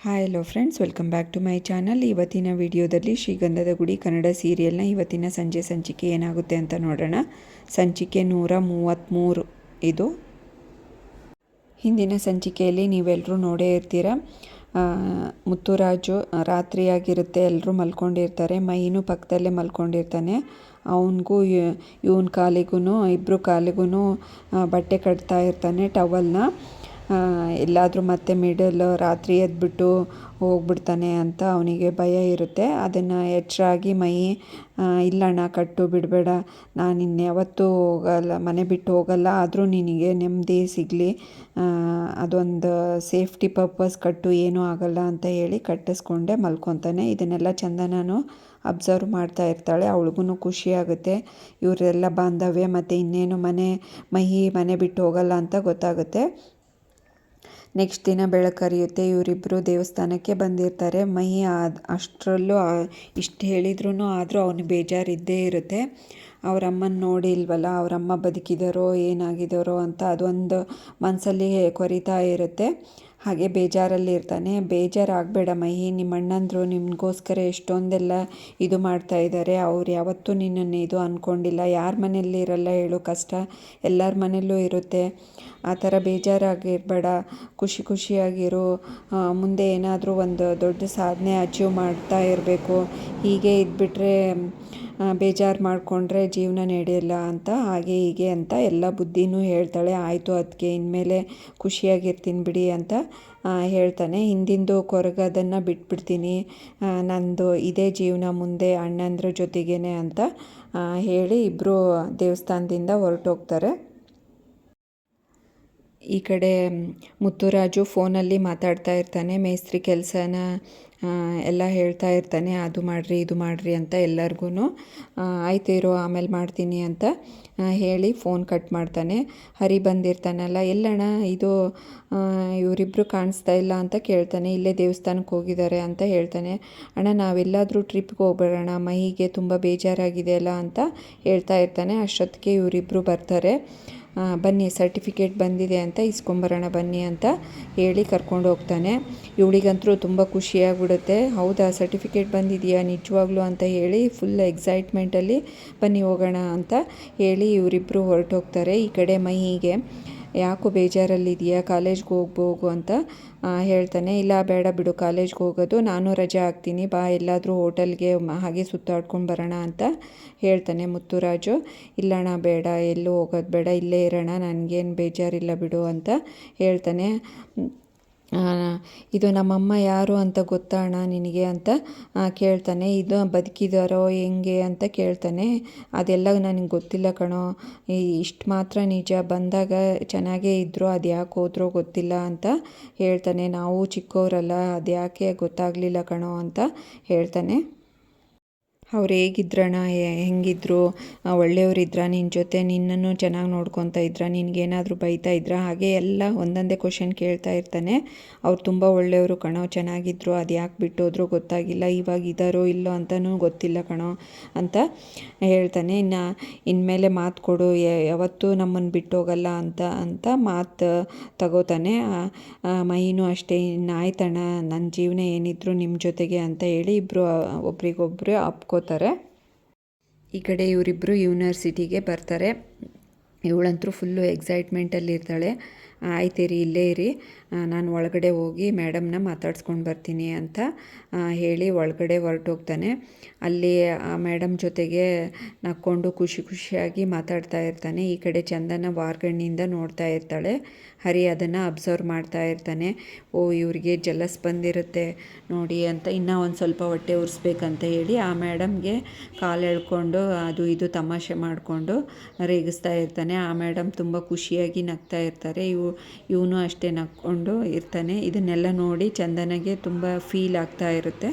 Hi hello friends, welcome back to my channel. ಇವತ್ತಿನ ವಿಡಿಯೋದಲ್ಲಿ ಶ್ರೀಗಂಧದ ಗುಡಿ ಕನ್ನಡ ಸೀರಿಯಲ್ನ ಇವತ್ತಿನ ಸಂಚಿಕೆ ಏನಾಗುತ್ತೆ ಅಂತ ನೋಡೋಣ. ಸಂಚಿಕೆ 133 ಇದು. ಹಿಂದಿನ ಸಂಚಿಕೆಯಲ್ಲಿ ನೀವೆಲ್ಲರೂ ನೋಡೇ ಇರ್ತೀರ. ಮುತ್ತುರಾಜು ರಾತ್ರಿಯಾಗಿರುತ್ತೆ, ಎಲ್ಲರೂ ಮಲ್ಕೊಂಡಿರ್ತಾರೆ. ಮೈನು ಪಕ್ಕದಲ್ಲೇ ಮಲ್ಕೊಂಡಿರ್ತಾನೆ. ಅವನಿಗೂ ಇವನ ಕಾಲಿಗೂ ಇಬ್ಬರು ಕಾಲಿಗೂ ಬಟ್ಟೆ ಕಟ್ತಾ ಇರ್ತಾನೆ ಟವಲ್ನ. ಎಲ್ಲಾದರೂ ಮತ್ತೆ ರಾತ್ರಿ ಎದ್ಬಿಟ್ಟು ಹೋಗ್ಬಿಡ್ತಾನೆ ಅಂತ ಅವನಿಗೆ ಭಯ ಇರುತ್ತೆ. ಅದನ್ನು ಎಚ್ಚರಾಗಿ ಇಲ್ಲಣ್ಣ ಕಟ್ಟು ಬಿಡಬೇಡ, ನಾನು ಇನ್ಯಾವತ್ತೂ ಹೋಗಲ್ಲ, ಮನೆ ಬಿಟ್ಟು ಹೋಗಲ್ಲ, ಆದರೂ ನಿನಗೆ ನೆಮ್ಮದಿ ಸಿಗಲಿ, ಅದೊಂದು ಸೇಫ್ಟಿ ಪರ್ಪಸ್ ಕಟ್ಟು, ಏನೂ ಆಗಲ್ಲ ಅಂತ ಹೇಳಿ ಕಟ್ಟಿಸ್ಕೊಂಡೆ ಮಲ್ಕೊತಾನೆ. ಇದನ್ನೆಲ್ಲ ಚಂದನೂ ಅಬ್ಸರ್ವ್ ಮಾಡ್ತಾ ಇರ್ತಾಳೆ. ಅವಳಿಗೂ ಖುಷಿಯಾಗುತ್ತೆ ಇವರೆಲ್ಲ ಬಾಂಧವ್ಯ ಮತ್ತು ಇನ್ನೇನು ಮನೆ ಬಿಟ್ಟು ಹೋಗಲ್ಲ ಅಂತ ಗೊತ್ತಾಗುತ್ತೆ. ನೆಕ್ಸ್ಟ್ ದಿನ ಬೆಳಕರಿಯುತ್ತೆ. ಇವರಿಬ್ಬರು ದೇವಸ್ಥಾನಕ್ಕೆ ಬಂದಿರ್ತಾರೆ. ಅಷ್ಟರಲ್ಲೂ ಇಷ್ಟು ಹೇಳಿದ್ರೂ ಆದರೂ ಅವನಿಗೆ ಬೇಜಾರಿದ್ದೇ ಇರುತ್ತೆ. ಅವರಮ್ಮನ ನೋಡಿಲ್ವಲ್ಲ, ಅವರಮ್ಮ ಬದುಕಿದಾರೋ ಏನಾಗಿದ್ದಾರೋ ಅಂತ ಅದೊಂದು ಮನಸ್ಸಲ್ಲಿ ಕೊರಿತಾ ಇರುತ್ತೆ. ಹಾಗೆ ಬೇಜಾರಲ್ಲಿ ಇರ್ತಾನೆ. ಬೇಜಾರಾಗಬೇಡ ನಿಮ್ಮ ಅಣ್ಣಂದರು ನಿಮಗೋಸ್ಕರ ಎಷ್ಟೊಂದೆಲ್ಲ ಇದು ಮಾಡ್ತಾ ಇದ್ದಾರೆ. ಅವ್ರು ಯಾವತ್ತೂ ನಿನ್ನನ್ನು ಇದು ಅಂದ್ಕೊಂಡಿಲ್ಲ. ಯಾರ ಮನೆಯಲ್ಲಿ ಇರಲ್ಲ ಹೇಳು ಕಷ್ಟ, ಎಲ್ಲರ ಮನೆಯಲ್ಲೂ ಇರುತ್ತೆ. ಆ ಥರ ಬೇಜಾರಾಗಿರಬೇಡ, ಖುಷಿಯಾಗಿರು. ಮುಂದೆ ಏನಾದರೂ ಒಂದು ದೊಡ್ಡ ಸಾಧನೆ ಅಚೀವ್ ಮಾಡ್ತಾ ಇರಬೇಕು. ಹೀಗೆ ಇದ್ಬಿಟ್ರೆ ಬೇಜಾರು ಮಾಡಿಕೊಂಡ್ರೆ ಜೀವನ ನಡೆಯಲ್ಲ ಅಂತ, ಹಾಗೆ ಹೀಗೆ ಅಂತ ಎಲ್ಲ ಬುದ್ಧಿನೂ ಹೇಳ್ತಾಳೆ. ಆಯಿತು ಅದಕ್ಕೆ ಇನ್ಮೇಲೆ ಖುಷಿಯಾಗಿರ್ತೀನಿ ಬಿಡಿ ಅಂತ ಹೇಳ್ತಾನೆ. ಹಿಂದಿಂದು ಕೊರಗೋದನ್ನು ಬಿಟ್ಬಿಡ್ತೀನಿ, ನಂದು ಇದೇ ಜೀವನ ಮುಂದೆ ಅಣ್ಣಂದ್ರ ಜೊತೆಗೇನೆ ಅಂತ ಹೇಳಿ ಇಬ್ಬರು ದೇವಸ್ಥಾನದಿಂದ ಹೊರಟೋಗ್ತಾರೆ. ಈ ಕಡೆ ಮುತ್ತುರಾಜು ಫೋನಲ್ಲಿ ಮಾತಾಡ್ತಾ ಇರ್ತಾನೆ. ಮೇಸ್ತ್ರಿ ಕೆಲಸನ ಎಲ್ಲ ಹೇಳ್ತಾ ಇರ್ತಾನೆ, ಅದು ಮಾಡಿರಿ ಇದು ಮಾಡಿರಿ ಅಂತ ಎಲ್ಲರಿಗೂ. ಆಯ್ತು ಇರೋ ಆಮೇಲೆ ಮಾಡ್ತೀನಿ ಅಂತ ಹೇಳಿ ಫೋನ್ ಕಟ್ ಮಾಡ್ತಾನೆ. ಹರಿ ಬಂದಿರ್ತಾನಲ್ಲ, ಎಲ್ಲಣ್ಣ ಇದು ಇವರಿಬ್ಬರು ಕಾಣಿಸ್ತಾ ಇಲ್ಲ ಅಂತ ಕೇಳ್ತಾನೆ. ಇಲ್ಲೇ ದೇವಸ್ಥಾನಕ್ಕೆ ಹೋಗಿದ್ದಾರೆ ಅಂತ ಹೇಳ್ತಾನೆ. ಅಣ್ಣ ನಾವೆಲ್ಲಾದರೂ ಟ್ರಿಪ್ಗೆ ಹೋಗ್ಬೇಡೋಣ, ಮೈಗೆ ತುಂಬ ಬೇಜಾರಾಗಿದೆ ಅಲ್ಲ ಅಂತ ಹೇಳ್ತಾ ಇರ್ತಾನೆ. ಅಷ್ಟೊತ್ತಿಗೆ ಇವರಿಬ್ಬರು ಬರ್ತಾರೆ. ಬನ್ನಿ ಸರ್ಟಿಫಿಕೇಟ್ ಬಂದಿದೆ ಅಂತ ಇಸ್ಕೊಂಬರೋಣ ಬನ್ನಿ ಅಂತ ಹೇಳಿ ಕರ್ಕೊಂಡು ಹೋಗ್ತಾನೆ. ಇವಳಿಗಂತೂ ತುಂಬ ಖುಷಿಯಾಗ್ಬಿಡುತ್ತೆ. ಹೌದಾ ಸರ್ಟಿಫಿಕೇಟ್ ಬಂದಿದೆಯಾ ನಿಜವಾಗ್ಲೂ ಅಂತ ಹೇಳಿ ಫುಲ್ ಎಕ್ಸೈಟ್ಮೆಂಟಲ್ಲಿ ಬನ್ನಿ ಹೋಗೋಣ ಅಂತ ಹೇಳಿ ಇವರಿಬ್ಬರು ಹೊರಟೋಗ್ತಾರೆ. ಈ ಕಡೆ ಮೈಗೆ ಯಾಕೋ ಬೇಜಾರಲ್ಲಿದೆಯಾ, ಕಾಲೇಜ್ಗೆ ಹೋಗು ಅಂತ ಹೇಳ್ತಾನೆ. ಇಲ್ಲ ಬೇಡ ಬಿಡು ಕಾಲೇಜ್ಗೆ ಹೋಗೋದು, ನಾನು ರಜೆ ಹಾಕ್ತೀನಿ, ಬಾ ಎಲ್ಲಾದರೂ ಹೋಟೆಲ್ಗೆ ಹಾಗೆ ಸುತ್ತಾಡ್ಕೊಂಡು ಬರೋಣ ಅಂತ ಹೇಳ್ತಾನೆ ಮುತ್ತುರಾಜು. ಇಲ್ಲಣ್ಣ ಬೇಡ, ಎಲ್ಲೂ ಹೋಗೋದು ಬೇಡ, ಇಲ್ಲೇ ಇರೋಣ, ನನಗೇನು ಬೇಜಾರಿಲ್ಲ ಬಿಡು ಅಂತ ಹೇಳ್ತಾನೆ. ಇದು ನಮ್ಮಮ್ಮ ಯಾರು ಅಂತ ಗೊತ್ತಾ ಅಣ್ಣ ನಿನಗೆ ಅಂತ ಕೇಳ್ತಾನೆ. ಇದು ಬದುಕಿದಾರೋ ಹೆಂಗೆ ಅಂತ ಕೇಳ್ತಾನೆ. ಅದೆಲ್ಲ ನನಗೆ ಗೊತ್ತಿಲ್ಲ ಕಣೋ, ಇಷ್ಟು ಮಾತ್ರ ನಿಜ, ಬಂದಾಗ ಚೆನ್ನಾಗೇ ಇದ್ದರು, ಅದು ಯಾಕೆ ಹೋದ್ರೋ ಗೊತ್ತಿಲ್ಲ ಅಂತ ಹೇಳ್ತಾನೆ. ನಾವು ಚಿಕ್ಕವರಲ್ಲ, ಅದು ಯಾಕೆ ಗೊತ್ತಾಗಲಿಲ್ಲ ಕಣೋ ಅಂತ ಹೇಳ್ತಾನೆ. ಅವ್ರು ಹೇಗಿದ್ರಣ್ಣ, ಹೆಂಗಿದ್ರು, ಒಳ್ಳೆಯವರಿದ್ರ ನಿನ್ನ ಜೊತೆ, ನಿನ್ನನ್ನು ಚೆನ್ನಾಗಿ ನೋಡ್ಕೊತಾ ಇದ್ರ, ನಿನಗೇನಾದರೂ ಬೈತಾ ಇದ್ರ, ಹಾಗೆ ಎಲ್ಲ ಒಂದೊಂದೇ ಕ್ವಶನ್ ಕೇಳ್ತಾ ಇರ್ತಾನೆ. ಅವ್ರು ತುಂಬ ಒಳ್ಳೆಯವರು ಕಣೋ, ಚೆನ್ನಾಗಿದ್ರು, ಅದು ಯಾಕೆ ಬಿಟ್ಟೋದ್ರೂ ಗೊತ್ತಾಗಿಲ್ಲ, ಇವಾಗ ಇದ್ದಾರೋ ಇಲ್ಲೋ ಅಂತಲೂ ಗೊತ್ತಿಲ್ಲ ಕಣೋ ಅಂತ ಹೇಳ್ತಾನೆ. ಇನ್ಮೇಲೆ ಮಾತು ಕೊಡು, ಯಾವತ್ತೂ ನಮ್ಮನ್ನು ಬಿಟ್ಟೋಗಲ್ಲ ಅಂತ ಮಾತು ತಗೋತಾನೆ. ಮೈನೂ ಅಷ್ಟೇ, ಇನ್ನಾಯ್ತಣ್ಣ ನನ್ನ ಜೀವನ ಏನಿದ್ರು ನಿಮ್ಮ ಜೊತೆಗೆ ಅಂತ ಹೇಳಿ ಇಬ್ಬರು ಒಬ್ರಿಗೊಬ್ಬರು ಅಪ್ಕೋತಾರೆ. ಈ ಕಡೆ ಇವರಿಬ್ಬರು ಯೂನಿವರ್ಸಿಟಿಗೆ ಬರ್ತಾರೆ. ಇವಳಂತೂ ಫುಲ್ಲು ಎಕ್ಸೈಟ್ಮೆಂಟಲ್ಲಿ ಇರ್ತಾಳೆ. ಆಯ್ತೀರಿ ಇಲ್ಲೇ ಇರಿ, ನಾನು ಒಳಗಡೆ ಹೋಗಿ ಮೇಡಮ್ನ ಮಾತಾಡ್ಸ್ಕೊಂಡು ಬರ್ತೀನಿ ಅಂತ ಹೇಳಿ ಒಳಗಡೆ ಹೊರಟೋಗ್ತಾನೆ. ಅಲ್ಲಿ ಆ ಮೇಡಮ್ ಜೊತೆಗೆ ನಕ್ಕೊಂಡು ಖುಷಿಯಾಗಿ ಮಾತಾಡ್ತಾ ಇರ್ತಾನೆ. ಈ ಕಡೆ ಚಂದನ ವಾರ್ಗಣ್ಣಿಂದ ನೋಡ್ತಾ ಇರ್ತಾಳೆ. ಹರಿ ಅದನ್ನು ಅಬ್ಸರ್ವ್ ಮಾಡ್ತಾ ಇರ್ತಾನೆ. ಓ ಇವ್ರಿಗೆ ಜಲಸ್ ಬಂದಿರುತ್ತೆ ನೋಡಿ ಅಂತ ಇನ್ನೂ ಒಂದು ಸ್ವಲ್ಪ ಹೊಟ್ಟೆ ಉರಿಸ್ಬೇಕಂತ ಹೇಳಿ ಆ ಮೇಡಮ್ಗೆ ಕಾಲು ಎಳ್ಕೊಂಡು ಅದು ಇದು ತಮಾಷೆ ಮಾಡಿಕೊಂಡು ರೇಗಿಸ್ತಾ ಇರ್ತಾನೆ. ಆ ಮೇಡಮ್ ತುಂಬ ಖುಷಿಯಾಗಿ ನಗ್ತಾ ಇರ್ತಾರೆ. ಇವನು ಅಷ್ಟೇ ನಕ್ಕೊಂಡು ಇರ್ತಾನೆ. ಇದನ್ನೆಲ್ಲ ನೋಡಿ ಚಂದನಗೆ ತುಂಬ ಫೀಲ್ ಆಗ್ತಾ ಇರುತ್ತೆ.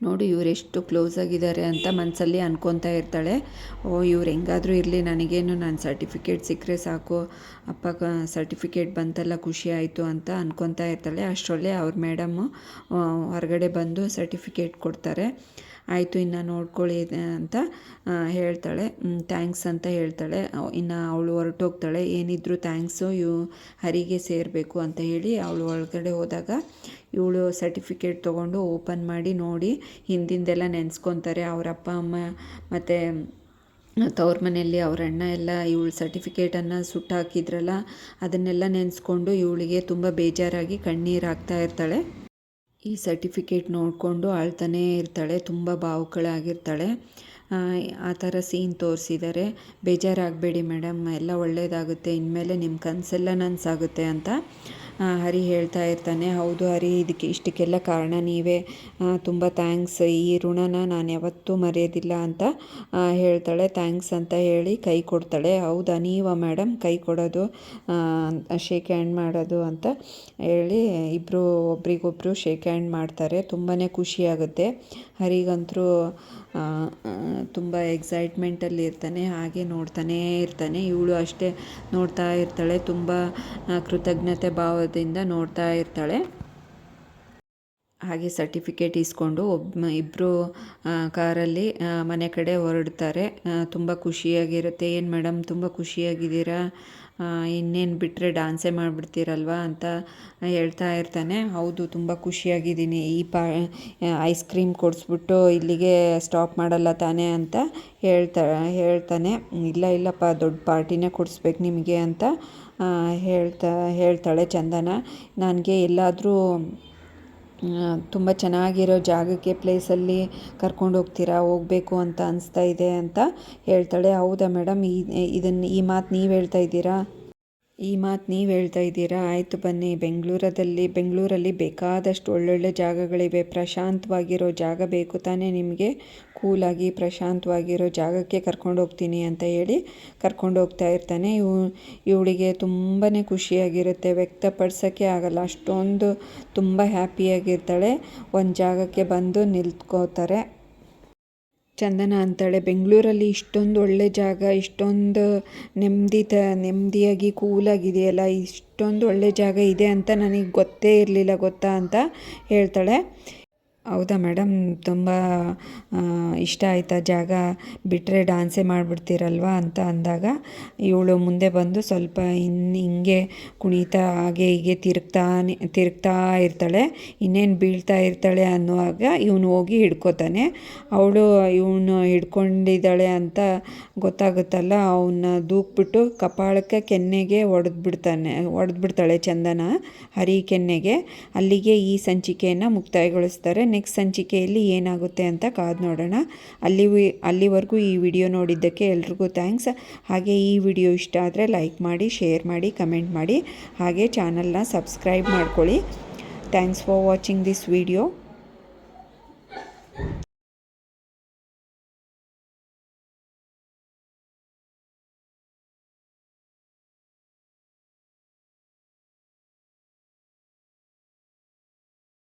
ನೋಡಿ ಇವರೆಷ್ಟು ಕ್ಲೋಸ್ ಆಗಿದ್ದಾರೆ ಅಂತ ಮನಸ್ಸಲ್ಲಿ ಅನ್ಕೊತಾ ಇರ್ತಾಳೆ. ಇವ್ರು ಹೆಂಗಾದರೂ ಇರಲಿ, ನನಗೇನು ನನ್ನ ಸರ್ಟಿಫಿಕೇಟ್ ಸಿಕ್ಕರೆ ಸಾಕು, ಅಪ್ಪ ಸರ್ಟಿಫಿಕೇಟ್ ಬಂತಲ್ಲ ಖುಷಿ ಆಯಿತು ಅಂತ ಅನ್ಕೊತಾ ಇರ್ತಾಳೆ. ಅಷ್ಟರಲ್ಲೇ ಅವ್ರ ಮೇಡಮ್ಮು ಹೊರಗಡೆ ಬಂದು ಸರ್ಟಿಫಿಕೇಟ್ ಕೊಡ್ತಾರೆ. ಆಯಿತು ಇನ್ನು ನೋಡ್ಕೊಳ್ಳಿ ಅಂತ ಹೇಳ್ತಾಳೆ. ಥ್ಯಾಂಕ್ಸ್ ಅಂತ ಹೇಳ್ತಾಳೆ. ಇನ್ನು ಅವಳು ಹೊರಟೋಗ್ತಾಳೆ. ಏನಿದ್ರು ಥ್ಯಾಂಕ್ಸು ಹರಿಗೆ ಸೇರಬೇಕು ಅಂತ ಹೇಳಿ ಅವಳು ಒಳಗಡೆ ಹೋದಾಗ ಇವಳು ಸರ್ಟಿಫಿಕೇಟ್ ತೊಗೊಂಡು ಓಪನ್ ಮಾಡಿ ನೋಡಿ ಹಿಂದಿಂದೆಲ್ಲ ನೆನೆಸ್ಕೊತಾರೆ. ಅವ್ರ ಅಪ್ಪ ಅಮ್ಮ ಮತ್ತು ತವ್ರ ಮನೆಯಲ್ಲಿ ಅವ್ರ ಅಣ್ಣ ಎಲ್ಲ ಇವಳು ಸರ್ಟಿಫಿಕೇಟನ್ನು ಸುಟ್ಟಾಕಿದ್ರಲ್ಲ ಅದನ್ನೆಲ್ಲ ನೆನೆಸ್ಕೊಂಡು ಇವಳಿಗೆ ತುಂಬ ಬೇಜಾರಾಗಿ ಕಣ್ಣೀರು ಹಾಕ್ತಾ ಇರ್ತಾಳೆ. ಈ ಸರ್ಟಿಫಿಕೇಟ್ ನೋಡಿಕೊಂಡು ಅಳ್ತಾನೇ ಇರ್ತಾಳೆ, ತುಂಬ ಭಾವುಕಳಾಗಿರ್ತಾಳೆ. ಆ ಥರ ಸೀನ್ ತೋರಿಸಿದ್ದಾರೆ. ಬೇಜಾರಾಗಬೇಡಿ ಮೇಡಮ್, ಎಲ್ಲ ಒಳ್ಳೆಯದಾಗುತ್ತೆ, ಇನ್ಮೇಲೆ ನಿಮ್ಮ ಕನಸೆಲ್ಲ ನನಸಾಗುತ್ತೆ ಅಂತ ಹರಿ ಹೇಳ್ತಾ ಇರ್ತಾನೆ. ಹೌದು ಹರಿ, ಇಷ್ಟಕ್ಕೆಲ್ಲ ಕಾರಣ ನೀವೇ, ತುಂಬ ಥ್ಯಾಂಕ್ಸ್, ಈ ಋಣನ ನಾನು ಯಾವತ್ತೂ ಮರೆಯೋದಿಲ್ಲ ಅಂತ ಹೇಳ್ತಾಳೆ. ಥ್ಯಾಂಕ್ಸ್ ಅಂತ ಹೇಳಿ ಕೈ ಕೊಡ್ತಾಳೆ. ಹೌದಾ ನೀವಾ ಮೇಡಮ್ ಕೈ ಕೊಡೋದು, ಶೇಕ್ ಹ್ಯಾಂಡ್ ಮಾಡೋದು ಅಂತ ಹೇಳಿ ಇಬ್ಬರು ಒಬ್ರಿಗೊಬ್ಬರು ಶೇಕ್ ಹ್ಯಾಂಡ್ ಮಾಡ್ತಾರೆ. ತುಂಬಾ ಖುಷಿಯಾಗುತ್ತೆ. ಹರಿಗಂತರೂ ತುಂಬ ಎಕ್ಸೈಟ್ಮೆಂಟಲ್ಲಿ ಇರ್ತಾನೆ. ಹಾಗೆ ನೋಡ್ತಾನೇ ಇರ್ತಾನೆ. ಇವಳು ಅಷ್ಟೇ ನೋಡ್ತಾ ಇರ್ತಾಳೆ, ತುಂಬ ಕೃತಜ್ಞತೆ ಭಾವದಿಂದ ನೋಡ್ತಾ ಇರ್ತಾಳೆ. ಹಾಗೆ ಸರ್ಟಿಫಿಕೇಟ್ ಇಸ್ಕೊಂಡು ಇಬ್ಬರು ಕಾರಲ್ಲಿ ಮನೆ ಕಡೆ ಹೊರಡ್ತಾರೆ. ತುಂಬ ಖುಷಿಯಾಗಿರುತ್ತೆ. ಏನು ಮೇಡಮ್ ತುಂಬ ಖುಷಿಯಾಗಿದ್ದೀರಾ, ಇನ್ನೇನು ಬಿಟ್ಟರೆ ಡ್ಯಾನ್ಸೇ ಮಾಡಿಬಿಡ್ತೀರಲ್ವ ಅಂತ ಹೇಳ್ತಾ ಇರ್ತಾನೆ. ಹೌದು ತುಂಬ ಖುಷಿಯಾಗಿದ್ದೀನಿ, ಈ ಐಸ್ ಕ್ರೀಮ್ ಕೊಡಿಸ್ಬಿಟ್ಟು ಇಲ್ಲಿಗೆ ಸ್ಟಾಪ್ ಮಾಡಲ್ಲ ತಾನೇ ಅಂತ ಹೇಳ್ತಾನೆ. ಇಲ್ಲಪ್ಪ, ದೊಡ್ಡ ಪಾರ್ಟಿನೇ ಕೊಡಿಸ್ಬೇಕು ನಿಮಗೆ ಅಂತ ಹೇಳ್ತಾಳೆ ಚಂದನ. ನನಗೆ ಎಲ್ಲಾದರೂ ತುಂಬ ಚೆನ್ನಾಗಿರೋ ಜಾಗಕ್ಕೆ ಪ್ಲೇಸಲ್ಲಿ ಕರ್ಕೊಂಡು ಹೋಗಬೇಕು ಅಂತ ಅನಿಸ್ತಾ ಇದೆ ಅಂತ ಹೇಳ್ತಾಳೆ. ಹೌದಾ ಮೇಡಮ್, ಈ ಮಾತು ನೀವು ಹೇಳ್ತಾ ಇದ್ದೀರಾ? ಆಯಿತು ಬನ್ನಿ, ಬೆಂಗಳೂರಲ್ಲಿ ಬೇಕಾದಷ್ಟು ಒಳ್ಳೊಳ್ಳೆ ಜಾಗಗಳಿವೆ. ಪ್ರಶಾಂತವಾಗಿರೋ ಜಾಗ ಬೇಕು ತಾನೇ ನಿಮಗೆ, ಕೂಲಾಗಿ ಪ್ರಶಾಂತವಾಗಿರೋ ಜಾಗಕ್ಕೆ ಕರ್ಕೊಂಡು ಹೋಗ್ತೀನಿ ಅಂತ ಹೇಳಿ ಕರ್ಕೊಂಡು ಹೋಗ್ತಾ ಇರ್ತಾನೆ. ಇವಳಿಗೆ ತುಂಬಾ ಖುಷಿಯಾಗಿರುತ್ತೆ, ವ್ಯಕ್ತಪಡಿಸೋಕ್ಕೆ ಆಗಲ್ಲ, ಅಷ್ಟೊಂದು ತುಂಬ ಹ್ಯಾಪಿಯಾಗಿರ್ತಾಳೆ. ಒಂದು ಜಾಗಕ್ಕೆ ಬಂದು ನಿಂತ್ಕೋತಾರೆ. ಚಂದನ ಅಂತಾಳೆ, ಬೆಂಗಳೂರಲ್ಲಿ ಇಷ್ಟೊಂದು ಒಳ್ಳೆ ಜಾಗ, ಇಷ್ಟೊಂದು ನೆಮ್ಮದಿಯಾಗಿ ಕೂಲಾಗಿದೆಯಲ್ಲ, ಇಷ್ಟೊಂದು ಒಳ್ಳೆ ಜಾಗ ಇದೆ ಅಂತ ನನಗೆ ಗೊತ್ತೇ ಇರಲಿಲ್ಲ ಗೊತ್ತಾ ಅಂತ ಹೇಳ್ತಾಳೆ. ಹೌದಾ ಮೇಡಮ್, ತುಂಬ ಇಷ್ಟ ಆಯ್ತಾ ಜಾಗ, ಬಿಟ್ಟರೆ ಡ್ಯಾನ್ಸೇ ಮಾಡಿಬಿಡ್ತೀರಲ್ವ ಅಂತ ಅಂದಾಗ ಇವಳು ಮುಂದೆ ಬಂದು ಸ್ವಲ್ಪ ಹಿಂಗೆ ಕುಣಿತಾ ಹಾಗೆ ಹೀಗೆ ತಿರುಗ್ತಾ ಇರ್ತಾಳೆ. ಇನ್ನೇನು ಬೀಳ್ತಾ ಇರ್ತಾಳೆ ಅನ್ನುವಾಗ ಇವನು ಹೋಗಿ ಹಿಡ್ಕೋತಾನೆ. ಅವಳು ಇವನು ಹಿಡ್ಕೊಂಡಿದ್ದಾಳೆ ಅಂತ ಗೊತ್ತಾಗುತ್ತಲ್ಲ, ಅವನ್ನ ದೂಕ್ಬಿಟ್ಟು ಕಪಾಳಕ್ಕೆ ಕೆನ್ನೆಗೆ ಹೊಡೆದ್ಬಿಡ್ತಾಳೆ ಚಂದನ, ಹರಿ ಕೆನ್ನೆಗೆ. ಅಲ್ಲಿಗೆ ಈ ಸಂಚಿಕೆಯನ್ನು ಮುಕ್ತಾಯಗೊಳಿಸ್ತಾರೆ. ನೆಕ್ಸ್ಟ್ ಸಂಚಿಕೆಯಲ್ಲಿ ಏನಾಗುತ್ತೆ ಅಂತ ಕಾದು ನೋಡೋಣ. ಅಲ್ಲಿವರೆಗೂ ಈ ವಿಡಿಯೋ ನೋಡಿದ್ದಕ್ಕೆ ಎಲ್ರಿಗೂ ಥ್ಯಾಂಕ್ಸ್. ಹಾಗೆ ಈ ವಿಡಿಯೋ ಇಷ್ಟ ಆದರೆ ಲೈಕ್ ಮಾಡಿ, ಶೇರ್ ಮಾಡಿ, ಕಮೆಂಟ್ ಮಾಡಿ, ಹಾಗೆ ಚಾನಲ್ನ ಸಬ್ಸ್ಕ್ರೈಬ್ ಮಾಡ್ಕೊಳ್ಳಿ. Thanks for watching this video.